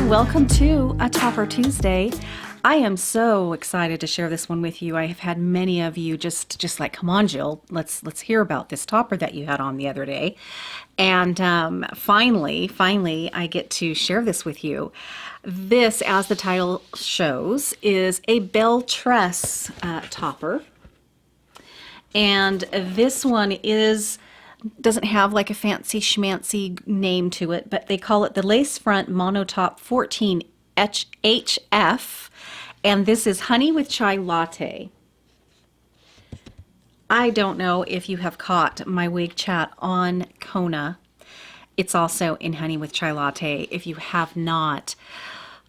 Welcome to A Topper Tuesday. I am so excited to share this one with you. I have had many of you just like, come on, Jill, let's hear about this topper that you had on the other day. And finally, I get to share this with you. This, as the title shows, is a Belle Tress topper. And this one doesn't have like a fancy schmancy name to it, but they call it the Lace Front Monotop 14 HF, and this is Honey with Chai Latte. I don't know if you have caught my wig chat on Kona. It's also in Honey with Chai Latte. If you have not,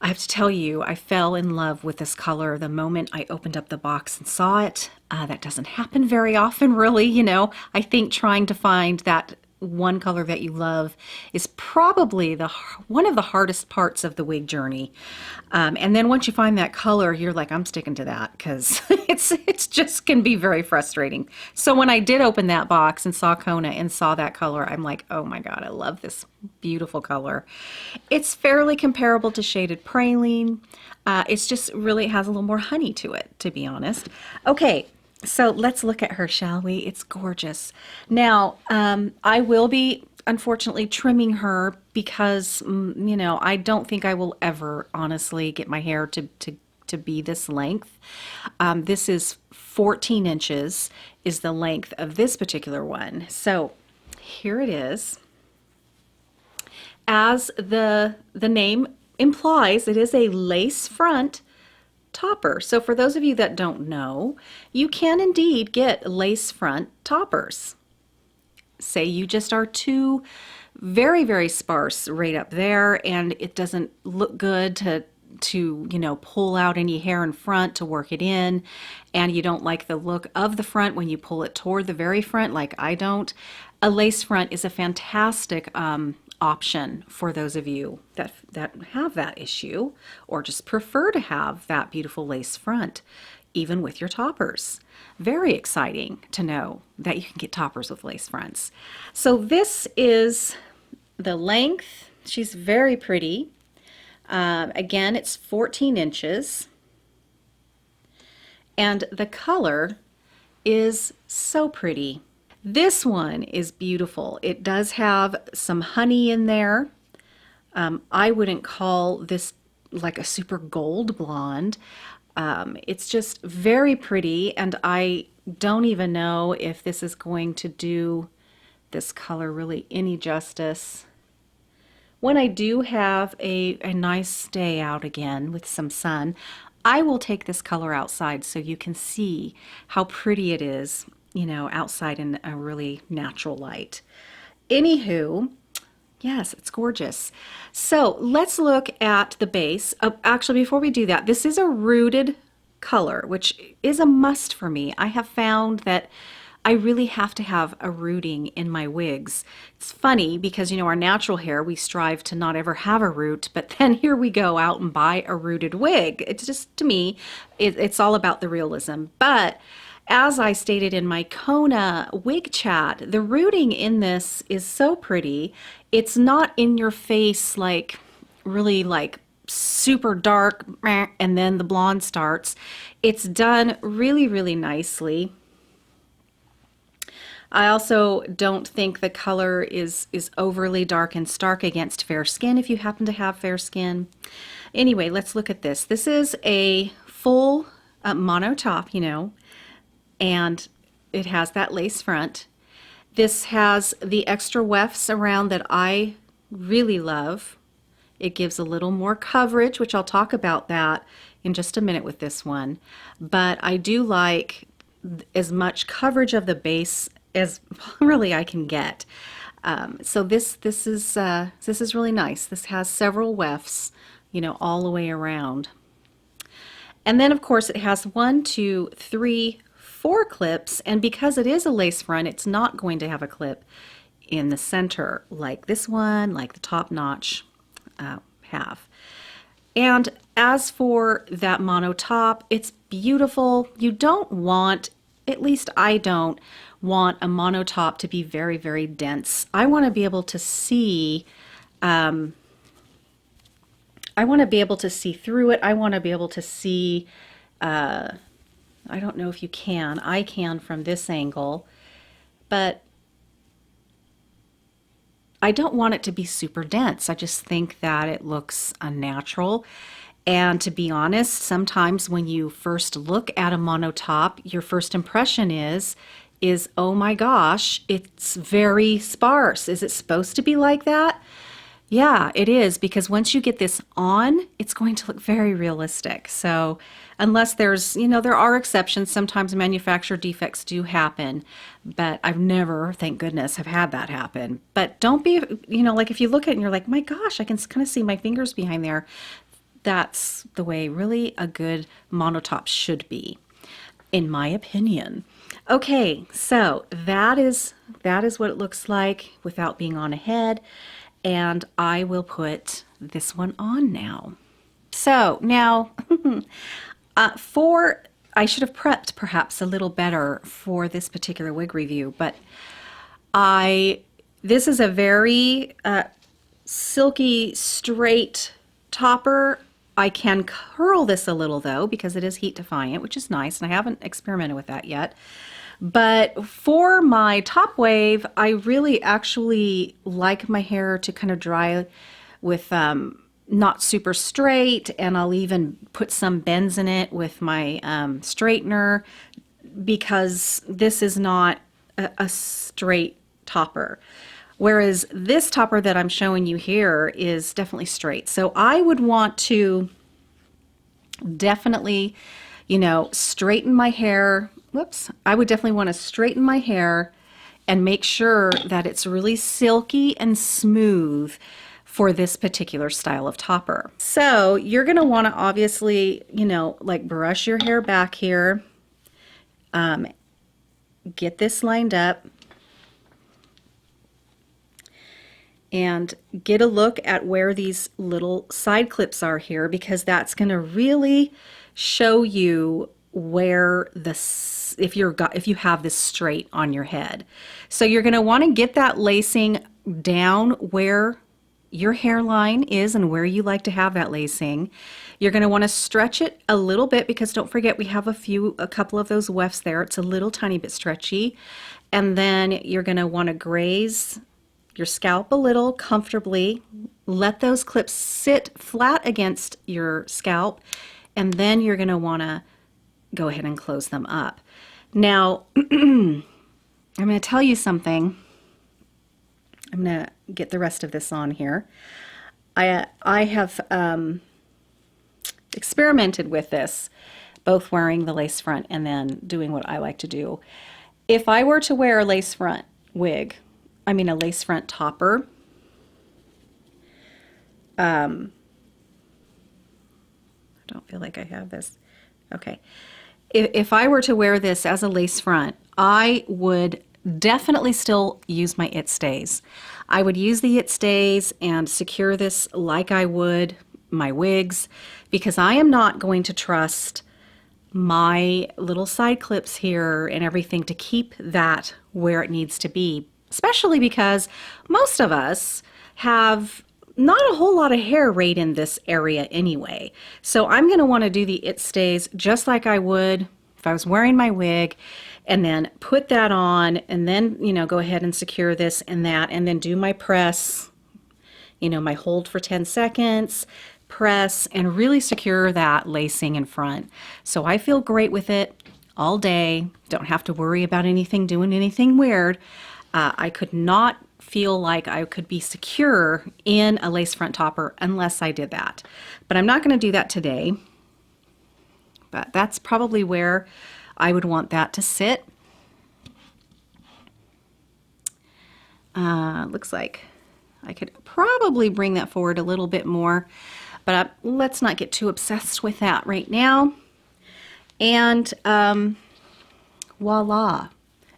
I have to tell you, I fell in love with this color the moment I opened up the box and saw it. That doesn't happen very often, really. You know, I think trying to find that one color that you love is probably one of the hardest parts of the wig journey. And then once you find that color, you're like, I'm sticking to that, because it's just can be very frustrating. So when I did open that box and saw Kona and saw that color, I'm like, oh my God, I love this beautiful color. It's fairly comparable to shaded praline. It's just really has a little more honey to it, to be honest. Okay. So let's look at her, shall we? It's gorgeous. Now, I will be, unfortunately, trimming her because, you know, I don't think I will ever, honestly, get my hair to be this length. This is 14 inches is the length of this particular one. So here it is. As the name implies, it is a lace front topper. So for those of you that don't know, you can indeed get lace front toppers. Say you just are too very, very sparse right up there and it doesn't look good to you know, pull out any hair in front to work it in, and you don't like the look of the front when you pull it toward the very front like I don't. A lace front is a fantastic option for those of you that have that issue or just prefer to have that beautiful lace front even with your toppers. Very exciting to know that you can get toppers with lace fronts. So this is the length. She's very pretty. Again, it's 14 inches and the color is so pretty. This one is beautiful. It does have some honey in there. I wouldn't call this like a super gold blonde. It's just very pretty, and I don't even know if this is going to do this color really any justice. When I do have a nice day out again with some sun, I will take this color outside so you can see how pretty it is, you know, outside in a really natural light. Anywho, yes, it's gorgeous. So let's look at the base. Actually, before we do that, this is a rooted color, which is a must for me. I have found that I really have to have a rooting in my wigs. It's funny because, you know, our natural hair, we strive to not ever have a root, but then here we go out and buy a rooted wig. It's just, to me, it's all about the realism. But as I stated in my Kona wig chat, the rooting in this is so pretty. It's not in your face, like really like super dark and then the blonde starts. It's done really, really nicely. I also don't think the color is overly dark and stark against fair skin if you happen to have fair skin. Anyway, let's look at this. This is a full mono top, you know, and it has that lace front. This has the extra wefts around that I really love. It gives a little more coverage, which I'll talk about that in just a minute with this one. But I do like as much coverage of the base as really I can get. So this is really nice. This has several wefts, you know, all the way around. And then of course it has 1, 2, 3, 4 clips, and because it is a lace front, it's not going to have a clip in the center like this one, like the top notch have. And as for that mono top, it's beautiful. You don't want, at least I don't want a mono top to be very, very dense. I want to be able to see, I want to be able to see through it. I want to be able to see, I don't know if you can. I can from this angle, but I don't want it to be super dense. I just think that it looks unnatural. And to be honest, sometimes when you first look at a mono top, your first impression is, oh my gosh, it's very sparse. Is it supposed to be like that? Yeah, it is, because once you get this on, it's going to look very realistic. So unless there's, there are exceptions. Sometimes manufacturer defects do happen, but I've never, thank goodness, have had that happen. But don't be, like if you look at it and you're like, my gosh, I can kind of see my fingers behind there. That's the way really a good monotop should be, in my opinion. Okay, so that is what it looks like without being on a head. And I will put this one on now. So now, I should have prepped perhaps a little better for this particular wig review, but this is a very silky, straight topper. I can curl this a little though, because it is heat defiant, which is nice, and I haven't experimented with that yet. But for my top wave, I really actually like my hair to kind of dry with not super straight, and I'll even put some bends in it with my straightener, because this is not a straight topper. Whereas this topper that I'm showing you here is definitely straight. So I would want to definitely, straighten my hair. Whoops. I would definitely want to straighten my hair and make sure that it's really silky and smooth for this particular style of topper. So you're going to want to obviously, like brush your hair back here, get this lined up, and get a look at where these little side clips are here, because that's going to really show you where if you have this straight on your head. So you're going to want to get that lacing down where your hairline is and where you like to have that lacing. You're going to want to stretch it a little bit, because don't forget we have a couple of those wefts there. It's a little tiny bit stretchy. And then you're going to want to graze your scalp a little comfortably. Let those clips sit flat against your scalp, and then you're going to want to go ahead and close them up. Now, I'm going to tell you something. I'm going to get the rest of this on here. I have experimented with this, both wearing the lace front and then doing what I like to do. If I were to wear a lace front wig, a lace front topper, I don't feel like I have this. Okay. If I were to wear this as a lace front, I would definitely still use my It Stays. I would use the It Stays and secure this like I would my wigs, because I am not going to trust my little side clips here and everything to keep that where it needs to be, especially because most of us have not a whole lot of hair right in this area anyway. So I'm going to want to do the It Stays just like I would if I was wearing my wig, and then put that on, and then, go ahead and secure this and that, and then do my press, my hold for 10 seconds, press, and really secure that lacing in front. So I feel great with it all day. Don't have to worry about doing anything weird. I could not feel like I could be secure in a lace front topper unless I did that. But I'm not going to do that today. But that's probably where I would want that to sit. Looks like I could probably bring that forward a little bit more, but let's not get too obsessed with that right now. And voila.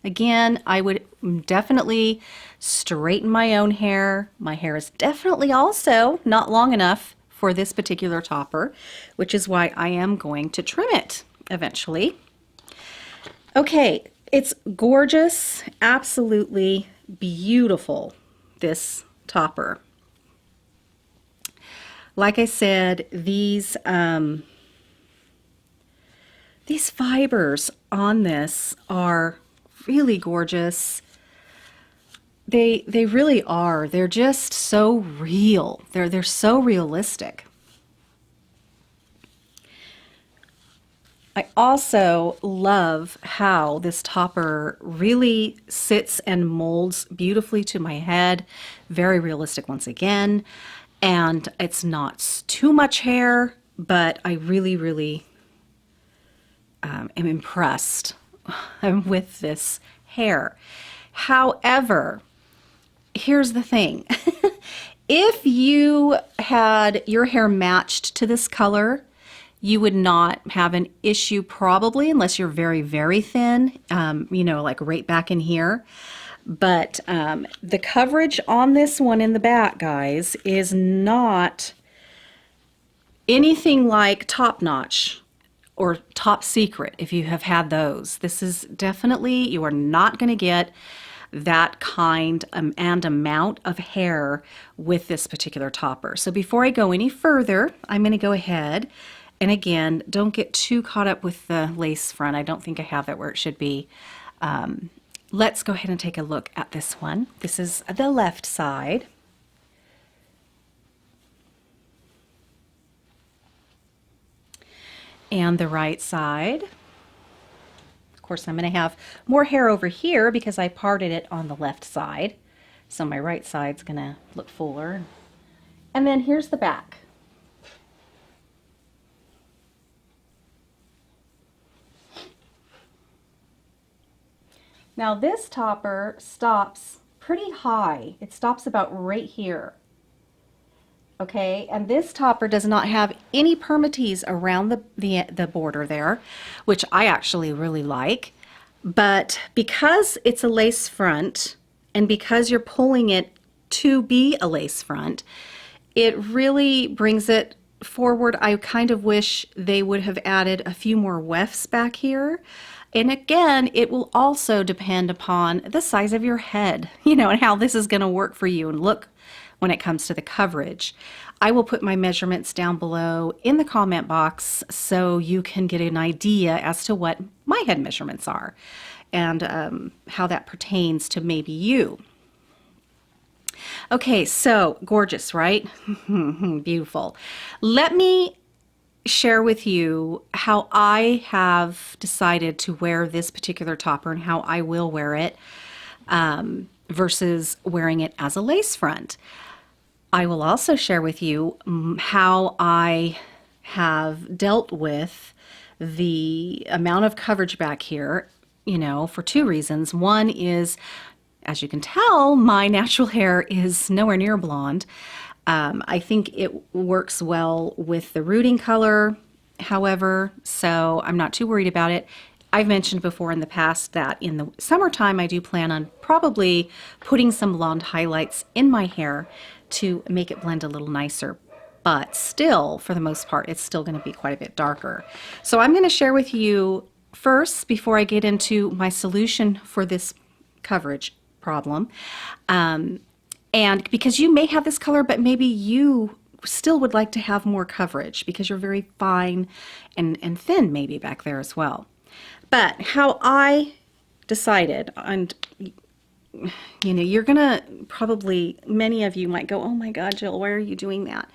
Again, I would definitely straighten my own hair. My hair is definitely also not long enough for this particular topper, which is why I am going to trim it eventually. Okay, it's gorgeous, absolutely beautiful, this topper. Like I said, these fibers on this are really gorgeous. They really are. They're just so real. They're so realistic. I also love how this topper really sits and molds beautifully to my head. Very realistic once again. And it's not too much hair, but I really am impressed with this hair. However, here's the thing. If you had your hair matched to this color, you would not have an issue probably, unless you're very thin, you know, like right back in here. But the coverage on this one in the back, guys, is not anything like top notch or top secret if you have had those. This is definitely, you are not going to get that kind and amount of hair with this particular topper. So before I go any further, I'm going to go ahead and, again, don't get too caught up with the lace front. I don't think I have it where it should be. Let's go ahead and take a look at this one. This is the left side. And the right side. Of course, I'm going to have more hair over here because I parted it on the left side. So my right side's going to look fuller. And then here's the back. Now this topper stops pretty high. It stops about right here. Okay, and this topper does not have any permatease around the border there, which I actually really like. But because it's a lace front, and because you're pulling it to be a lace front, it really brings it forward. I kind of wish they would have added a few more wefts back here. And again, it will also depend upon the size of your head, you know, and how this is going to work for you and look when it comes to the coverage. I will put my measurements down below in the comment box so you can get an idea as to what my head measurements are and how that pertains to maybe you. Okay, so gorgeous, right? Beautiful. Let me share with you how I have decided to wear this particular topper and how I will wear it versus wearing it as a lace front. I will also share with you how I have dealt with the amount of coverage back here, you know, for two reasons. One is, as you can tell, my natural hair is nowhere near blonde. I think it works well with the rooting color, however, so I'm not too worried about it. I've mentioned before in the past that in the summertime I do plan on probably putting some blonde highlights in my hair to make it blend a little nicer. But still, for the most part, it's still going to be quite a bit darker. So I'm going to share with you first, before I get into my solution for this coverage problem, and because you may have this color, but maybe you still would like to have more coverage because you're very fine and thin maybe back there as well. But how I decided, and you know, you're gonna probably, many of you might go, oh my God, Jill, why are you doing that?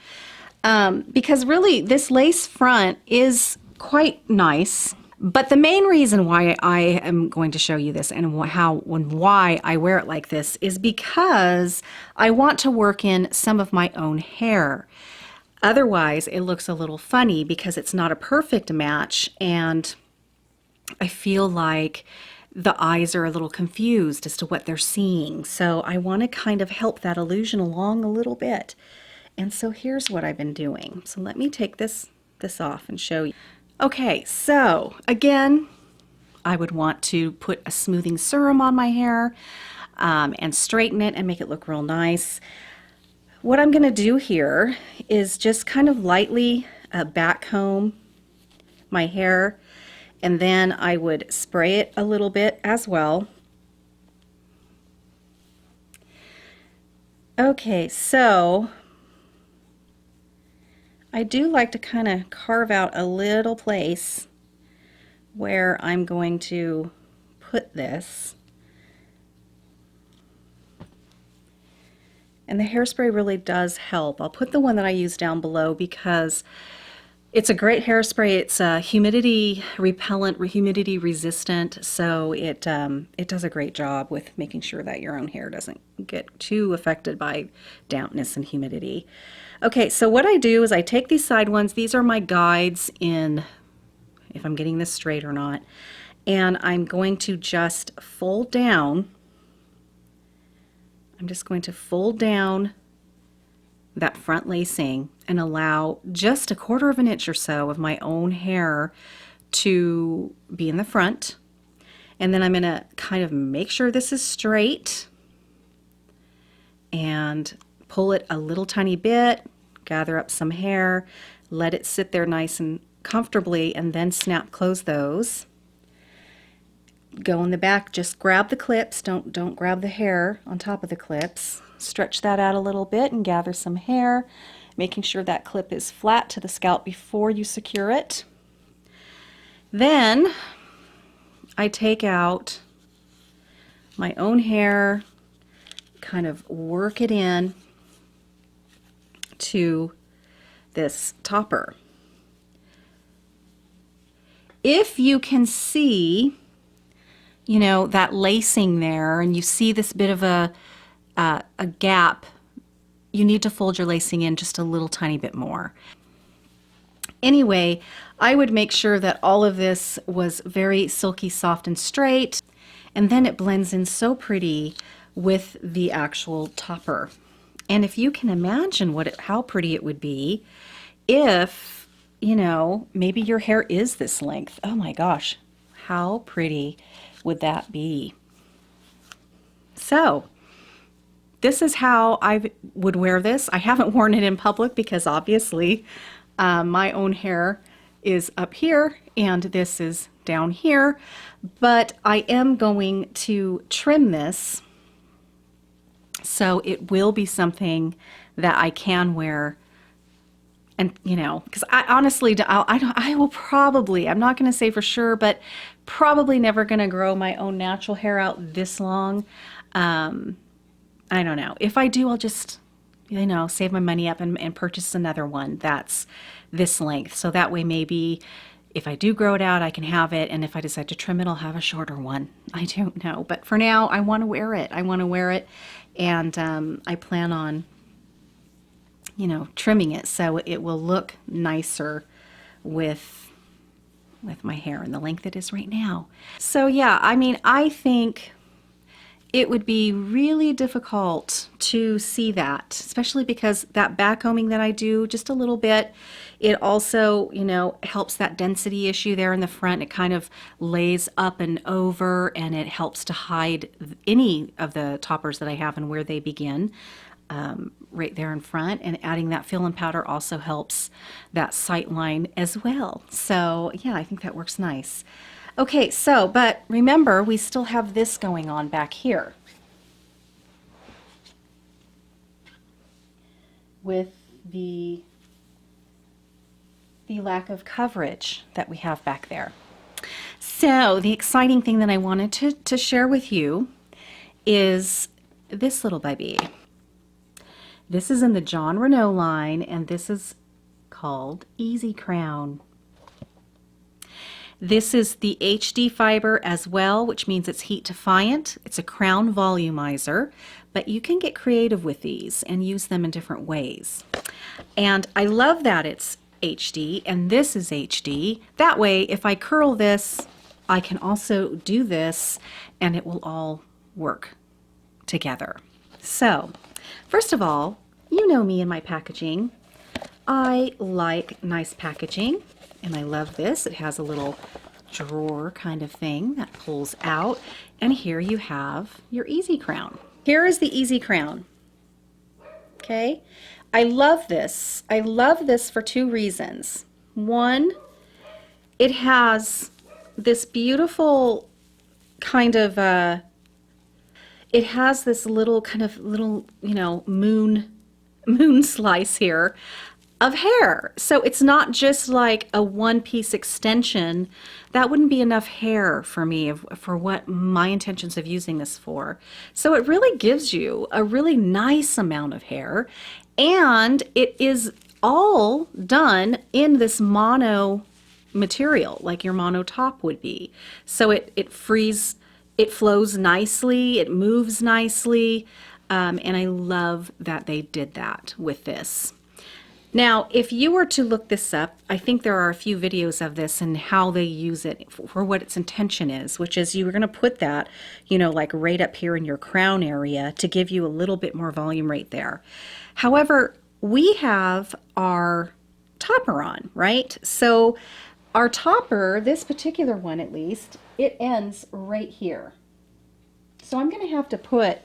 Because really this lace front is quite nice. But the main reason why I am going to show you this and why I wear it like this is because I want to work in some of my own hair. Otherwise, it looks a little funny because it's not a perfect match, and I feel like the eyes are a little confused as to what they're seeing. So I want to kind of help that illusion along a little bit. And so here's what I've been doing. So let me take this off and show you. Okay, so again, I would want to put a smoothing serum on my hair and straighten it and make it look real nice. What I'm going to do here is just kind of lightly back comb my hair, and then I would spray it a little bit as well. Okay, so I do like to kind of carve out a little place where I'm going to put this. And the hairspray really does help. I'll put the one that I use down below because it's a great hairspray. It's humidity repellent, humidity resistant, so it does a great job with making sure that your own hair doesn't get too affected by dampness and humidity. Okay, so what I do is I take these side ones. These are my guides in if I'm getting this straight or not, and I'm going to just fold down. I'm just going to fold down that front lacing and allow just a 1/4 of an inch or so of my own hair to be in the front. And then I'm going to kind of make sure this is straight and pull it a little tiny bit, gather up some hair, let it sit there nice and comfortably, and then snap close those. Go in the back, just grab the clips, don't grab the hair on top of the clips. Stretch that out a little bit and gather some hair, making sure that clip is flat to the scalp before you secure it. Then I take out my own hair, kind of work it in to this topper. If you can see, you know, that lacing there, and you see this bit of a gap, you need to fold your lacing in just a little tiny bit more. Anyway, I would make sure that all of this was very silky, soft, and straight, and then it blends in so pretty with the actual topper. And if you can imagine how pretty it would be if, you know, maybe your hair is this length. Oh my gosh, how pretty would that be? So this is how I would wear this. I haven't worn it in public because obviously my own hair is up here and this is down here, but I am going to trim this so it will be something that I can wear. And, you know, because I honestly, I will probably, I'm not going to say for sure, but probably never going to grow my own natural hair out this long. I don't know. If I do, I'll just, you know, save my money up and purchase another one that's this length. So that way maybe if I do grow it out, I can have it. And if I decide to trim it, I'll have a shorter one. I don't know. But for now, I want to wear it. I want to wear it. And I plan on, you know, trimming it so it will look nicer with my hair and the length it is right now. So yeah, I mean, I think it would be really difficult to see that, especially because that back combing that I do just a little bit, it also, you know, helps that density issue there in the front. It kind of lays up and over, and it helps to hide any of the toppers that I have and where they begin. Right there in front, and adding that fill-in powder also helps that sight line as well. So yeah, I think that works nice. Okay, so, but remember, we still have this going on back here with the lack of coverage that we have back there. So the exciting thing that I wanted to share with you is this little baby. This is in the John Renault line, and this is called Easy Crown. This is the HD fiber as well, which means it's heat defiant. It's a crown volumizer, but you can get creative with these and use them in different ways. And I love that it's HD and this is HD. That way, if I curl this, I can also do this and it will all work together. So, first of all, you know me and my packaging. I like nice packaging, and I love this. It has a little drawer kind of thing that pulls out. And here you have your easy crown. Here is the easy crown. Okay, I love this. I love this for two reasons. One, it has this beautiful kind of, it has this little kind of little, you know, moon slice here of hair. So it's not just like a one-piece extension. That wouldn't be enough hair for me for what my intentions of using this for. So it really gives you a really nice amount of hair, and it is all done in this mono material like your mono top would be. So it flows nicely, it moves nicely, and I love that they did that with this. Now, if you were to look this up, I think there are a few videos of this and how they use it for what its intention is, which is you're going to put that, you know, like right up here in your crown area to give you a little bit more volume right there. However, we have our topper on, right? So our topper, this particular one at least, it ends right here. So I'm going to have to put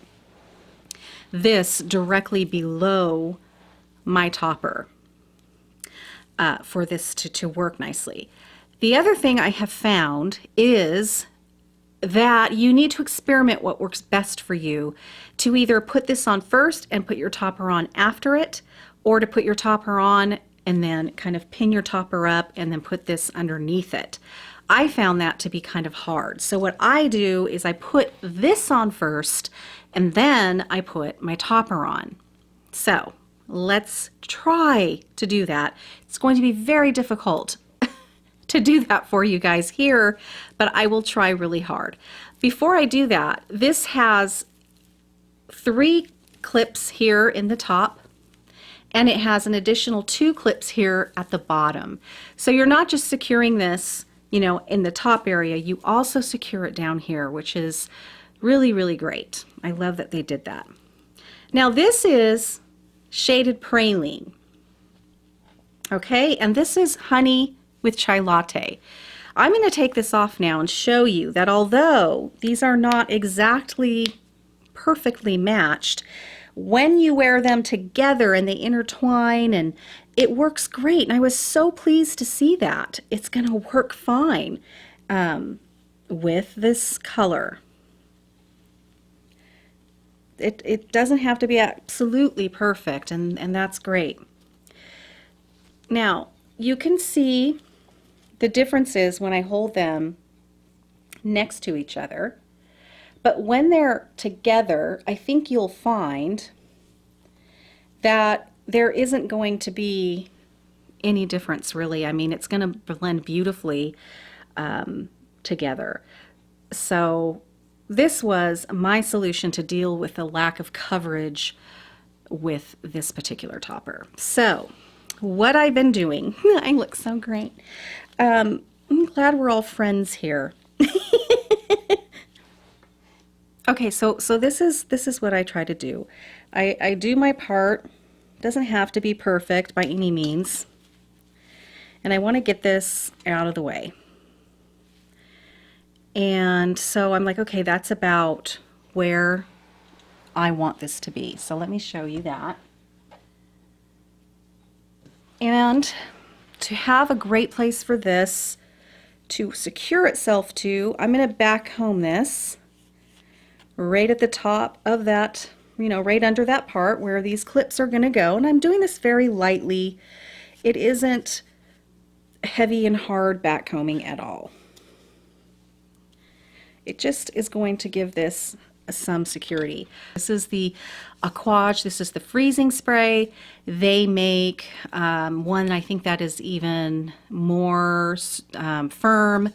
this directly below my topper for this to work nicely. The other thing I have found is that you need to experiment what works best for you, to either put this on first and put your topper on after it, or to put your topper on and then kind of pin your topper up and then put this underneath it. I found that to be kind of hard. So what I do is I put this on first and then I put my topper on. So let's try to do that. It's going to be very difficult to do that for you guys here, but I will try really hard. Before I do that, this has 3 clips here in the top, and it has an additional 2 clips here at the bottom. So you're not just securing this, you know, in the top area, you also secure it down here, which is really, really great. I love that they did that. Now this is shaded praline. Okay, and this is honey with chai latte. I'm going to take this off now and show you that although these are not exactly perfectly matched, when you wear them together and they intertwine, and it works great. And I was so pleased to see that. It's going to work fine with this color. It doesn't have to be absolutely perfect, and that's great. Now, you can see the differences when I hold them next to each other. But when they're together, I think you'll find that there isn't going to be any difference really. I mean, it's going to blend beautifully together. So this was my solution to deal with the lack of coverage with this particular topper. So what I've been doing, I look so great. I'm glad we're all friends here. Okay, so this is what I try to do. I do my part. It doesn't have to be perfect by any means. And I want to get this out of the way. And so I'm like, okay, that's about where I want this to be. So let me show you that. And to have a great place for this to secure itself to, I'm going to back home this right at the top of that, you know, right under that part where these clips are going to go. And I'm doing this very lightly. It isn't heavy and hard back combing at all. It just is going to give this some security. This is the Aquage. This is the freezing spray. They make one, I think that is even more firm,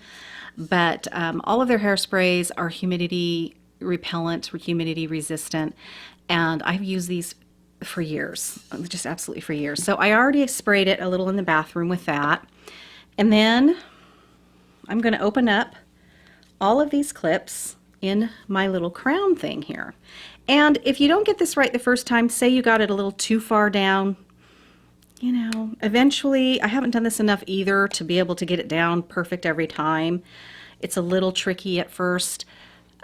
but all of their hairsprays are humidity repellent, humidity resistant, and I've used these for years, just absolutely for years. So I already sprayed it a little in the bathroom with that, and then I'm going to open up all of these clips in my little crown thing here. And if you don't get this right the first time, say you got it a little too far down, you know, eventually, I haven't done this enough either to be able to get it down perfect every time. It's a little tricky at first.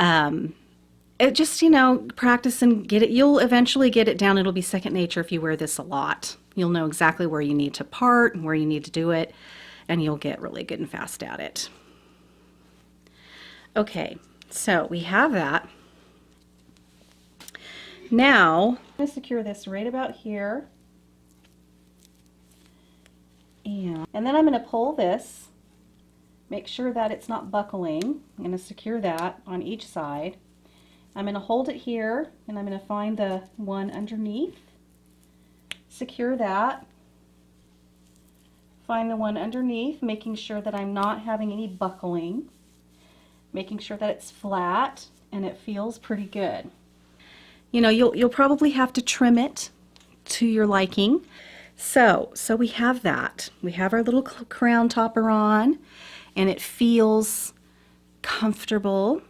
It just, you know, practice and get it. You'll eventually get it down. It'll be second nature if you wear this a lot. You'll know exactly where you need to part and where you need to do it, and you'll get really good and fast at it. Okay, so we have that. Now, I'm going to secure this right about here. And then I'm going to pull this, make sure that it's not buckling. I'm going to secure that on each side. I'm going to hold it here, and I'm going to find the one underneath, secure that, find the one underneath, making sure that I'm not having any buckling, making sure that it's flat and it feels pretty good. You know, you'll probably have to trim it to your liking. So we have that. We have our little crown topper on, and it feels comfortable.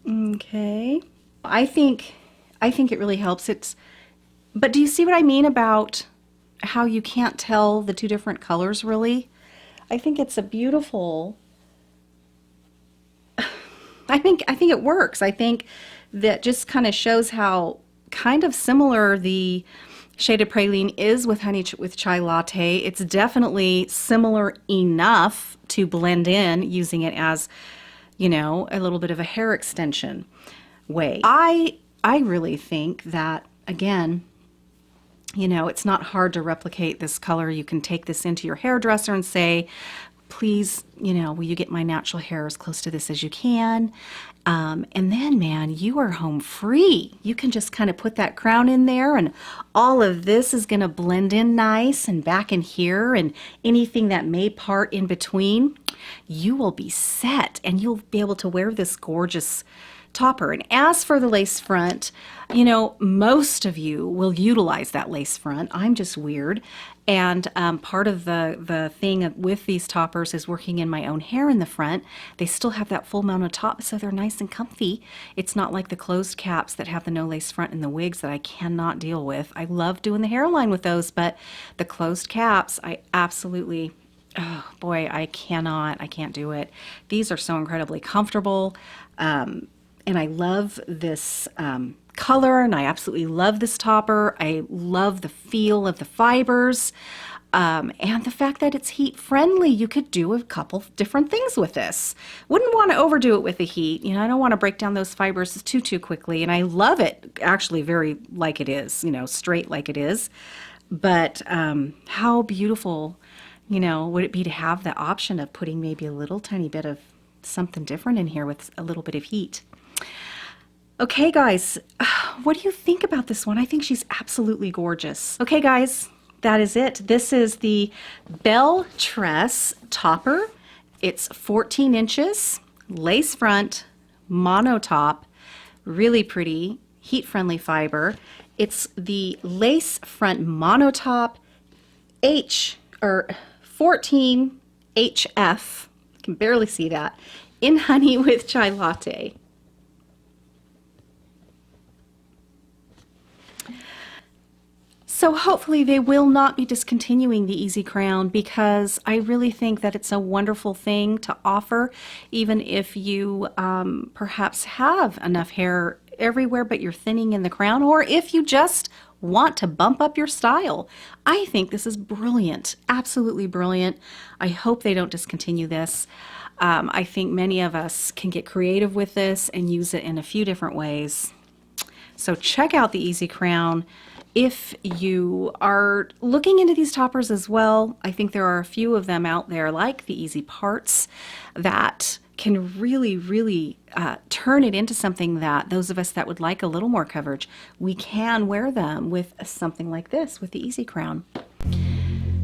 Okay. I think it really helps. But do you see what I mean about how you can't tell the two different colors really? I think it's a beautiful, I think it works. I think that just kind of shows how kind of similar the shaded praline is with honey with chai latte. It's definitely similar enough to blend in using it as, you know, a little bit of a hair extension way. I really think that, again, you know, it's not hard to replicate this color. You can take this into your hairdresser and say, please, you know, will you get my natural hair as close to this as you can? And then, man, you are home free. You can just kind of put that crown in there, and all of this is going to blend in nice and back in here, and anything that may part in between, you will be set, and you'll be able to wear this gorgeous topper. And as for the lace front, you know, most of you will utilize that lace front. I'm just weird. And part of the thing with these toppers is working in my own hair in the front. They still have that full mono top, so they're nice and comfy. It's not like the closed caps that have the no lace front and the wigs that I cannot deal with. I love doing the hairline with those, but the closed caps, I absolutely, oh boy, I can't do it. These are so incredibly comfortable. And I love this color, and I absolutely love this topper. I love the feel of the fibers, and the fact that it's heat friendly. You could do a couple different things with this. Wouldn't want to overdo it with the heat. You know, I don't want to break down those fibers too quickly, and I love it actually very like it is, you know, straight like it is. But how beautiful, you know, would it be to have the option of putting maybe a little tiny bit of something different in here with a little bit of heat. Okay, guys, what do you think about this one? I think she's absolutely gorgeous. Okay, guys, that is it. This is the Belle Tress Topper. It's 14 inches, lace front, mono top, really pretty, heat-friendly fiber. It's the lace front mono top 14 HF. You can barely see that. In honey with chai latte. So hopefully they will not be discontinuing the Easy Crown, because I really think that it's a wonderful thing to offer, even if you perhaps have enough hair everywhere but you're thinning in the crown, or if you just want to bump up your style. I think this is brilliant, absolutely brilliant. I hope they don't discontinue this. I think many of us can get creative with this and use it in a few different ways. So check out the Easy Crown. If you are looking into these toppers as well, I think there are a few of them out there, like the Easy Parts, that can really turn it into something that those of us that would like a little more coverage, we can wear them with something like this, with the Easy Crown.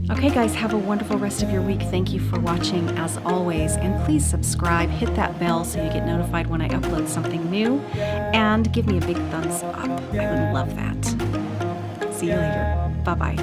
Okay guys, have a wonderful rest of your week. Thank you for watching as always, and please subscribe, hit that bell so you get notified when I upload something new, and give me a big thumbs up. I would love that. See you later. Bye-bye.